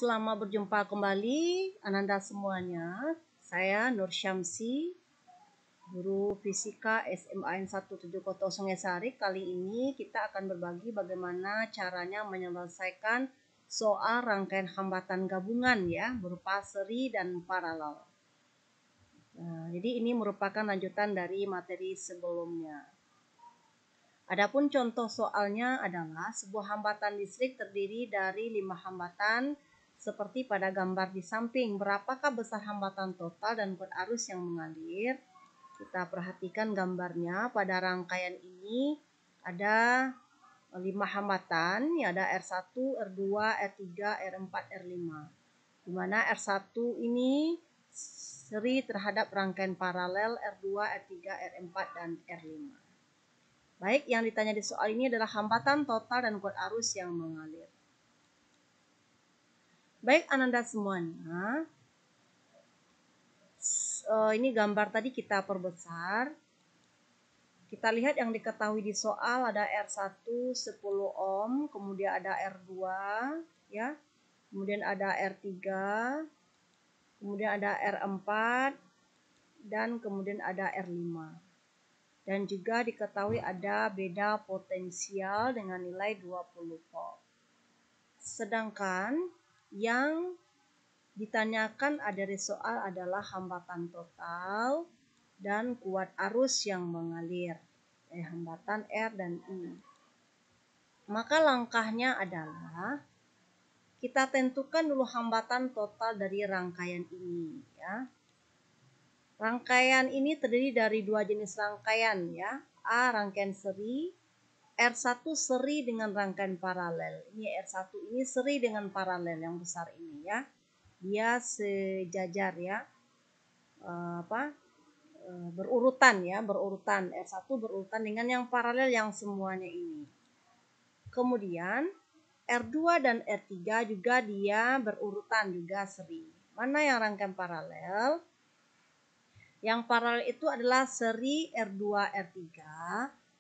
Selamat berjumpa kembali Ananda semuanya. Saya Nur Syamsi, guru fisika SMA N 1700 Esari. Kali ini kita akan berbagi bagaimana caranya menyelesaikan soal rangkaian hambatan gabungan ya, berupa seri dan paralel. Nah, jadi ini merupakan lanjutan dari materi sebelumnya. Adapun contoh soalnya adalah sebuah hambatan listrik terdiri dari 5 hambatan seperti pada gambar di samping. Berapakah besar hambatan total dan kuat arus yang mengalir? Kita perhatikan gambarnya. Pada rangkaian ini ada 5 hambatan, ya ada R1, R2, R3, R4, R5. Di mana R1 ini seri terhadap rangkaian paralel R2, R3, R4, dan R5. Baik, yang ditanya di soal ini adalah hambatan total dan kuat arus yang mengalir. Baik, Ananda semuanya. Ini gambar tadi kita perbesar. Kita lihat yang diketahui di soal ada R1 10 ohm, kemudian ada R2 ya. Kemudian ada R3, kemudian ada R4 dan kemudian ada R5. Dan juga diketahui ada beda potensial dengan nilai 20 volt. Sedangkan yang ditanyakan dari soal adalah hambatan total dan kuat arus yang mengalir. Hambatan R dan I. Maka langkahnya adalah kita tentukan dulu hambatan total dari rangkaian ini ya. Rangkaian ini terdiri dari 2 jenis rangkaian ya. A rangkaian seri, R1 seri dengan rangkaian paralel. Ini R1 ini seri dengan paralel yang besar ini ya. Dia sejajar ya. Berurutan ya, berurutan. R1 berurutan dengan yang paralel yang semuanya ini. Kemudian R2 dan R3 juga dia berurutan juga seri. Mana yang rangkaian paralel? Yang paralel itu adalah seri R2, R3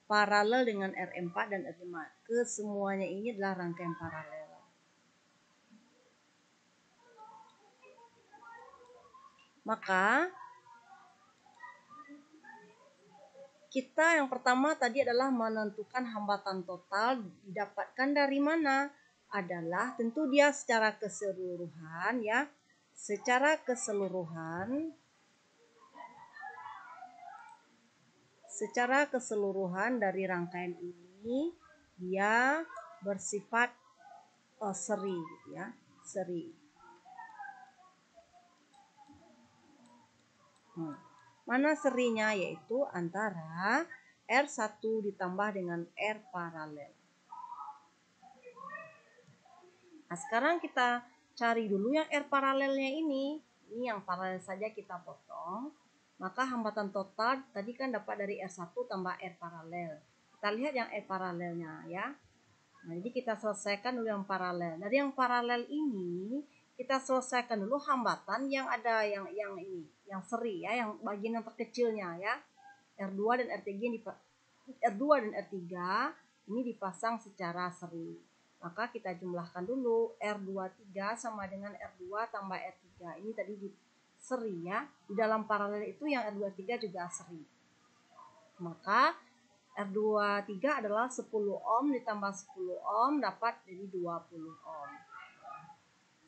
paralel dengan R4 dan R5. Kesemuanya ini adalah rangkaian paralel. Maka kita yang pertama tadi adalah menentukan hambatan total didapatkan dari mana? Adalah tentu dia secara keseluruhan ya. Secara keseluruhan dari rangkaian ini dia bersifat seri ya, seri. Mana serinya? Yaitu antara R1 ditambah dengan R paralel. Nah, sekarang kita cari dulu yang R paralelnya ini. Ini yang paralel saja kita potong. Maka hambatan total tadi kan dapat dari R1 tambah R paralel. Kita lihat yang R paralelnya ya. Nah, jadi kita selesaikan dulu yang paralel. Dari yang paralel ini kita selesaikan dulu hambatan yang ada yang ini, yang seri ya, yang bagian yang terkecilnya ya. R2 dan R3 ini dipasang secara seri. Maka kita jumlahkan dulu R23 sama dengan R2 tambah R3. Ini tadi di seri ya. Di dalam paralel itu yang R23 juga seri. Maka R23 adalah 10 ohm ditambah 10 ohm dapat jadi 20 ohm.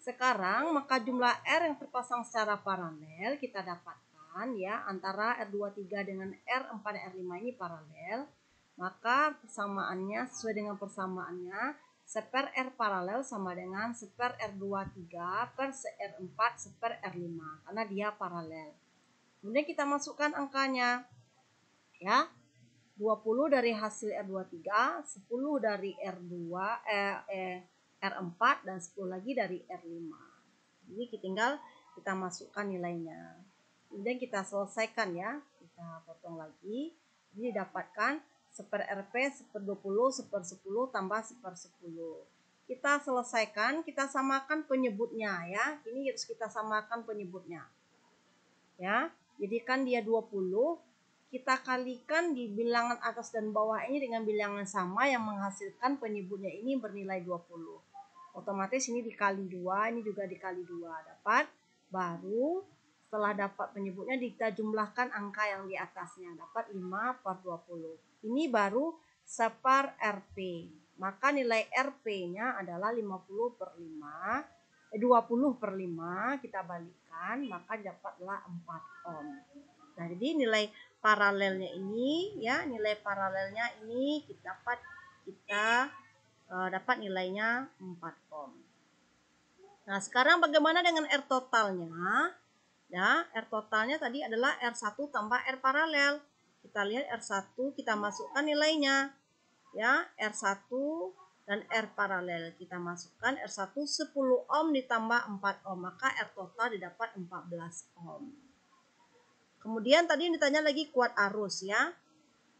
Sekarang maka jumlah R yang terpasang secara paralel kita dapatkan ya, antara R23 dengan R4 dan R5 ini paralel. Maka persamaannya sesuai dengan persamaannya seper R paralel sama dengan seper R23 per R4 seper R5 karena dia paralel. Kemudian kita masukkan angkanya ya. 20 dari hasil R23, 10 dari R4 dan 10 lagi dari R5. Jadi tinggal kita masukkan nilainya. Kemudian kita selesaikan ya. Kita potong lagi. Jadi dapatkan seper RP seper 20 seper 10 tambah seper 10. Kita selesaikan, kita samakan penyebutnya ya. Ini harus kita samakan penyebutnya. Ya. Jadi kan dia 20, kita kalikan di bilangan atas dan bawah ini dengan bilangan sama yang menghasilkan penyebutnya ini bernilai 20. Otomatis ini dikali 2, ini juga dikali 2. Dapat, baru setelah dapat penyebutnya kita jumlahkan angka yang di atasnya. Dapat 5/20. Ini baru separ Rp. Maka nilai Rp-nya adalah 20/5. Kita balikkan, maka dapatlah 4 ohm. Nah, jadi nilai paralelnya ini, ya, nilai paralelnya ini kita dapat nilainya 4 ohm. Nah, sekarang bagaimana dengan R totalnya? Ya, R totalnya tadi adalah R1 tambah R paralel. Kita lihat R1, kita masukkan nilainya. Ya, R1 dan R paralel. Kita masukkan R1 10 ohm ditambah 4 ohm. Maka R total didapat 14 ohm. Kemudian tadi ditanya lagi kuat arus, ya.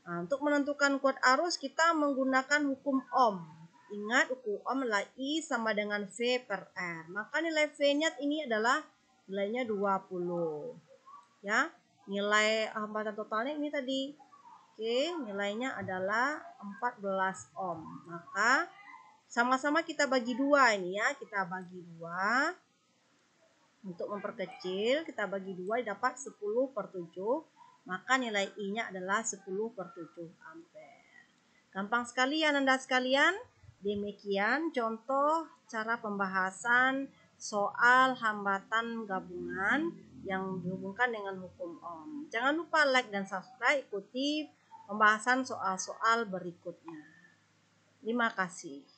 Nah, untuk menentukan kuat arus kita menggunakan hukum Ohm. Ingat hukum Ohm adalah I sama dengan V per R. Maka nilai V-nya ini adalah nilainya 20. Ya, nilai hambatan totalnya ini tadi. Oke, nilainya adalah 14 ohm. Maka sama-sama kita bagi 2 ini, ya. Kita bagi 2. Untuk memperkecil, kita bagi 2 dapat 10/7. Maka nilai I-nya adalah 10/7 ampere. Gampang sekali ya Anda sekalian. Demikian contoh cara pembahasan soal hambatan gabungan yang dihubungkan dengan hukum Ohm. Jangan lupa like dan subscribe, ikuti pembahasan soal-soal berikutnya. Terima kasih.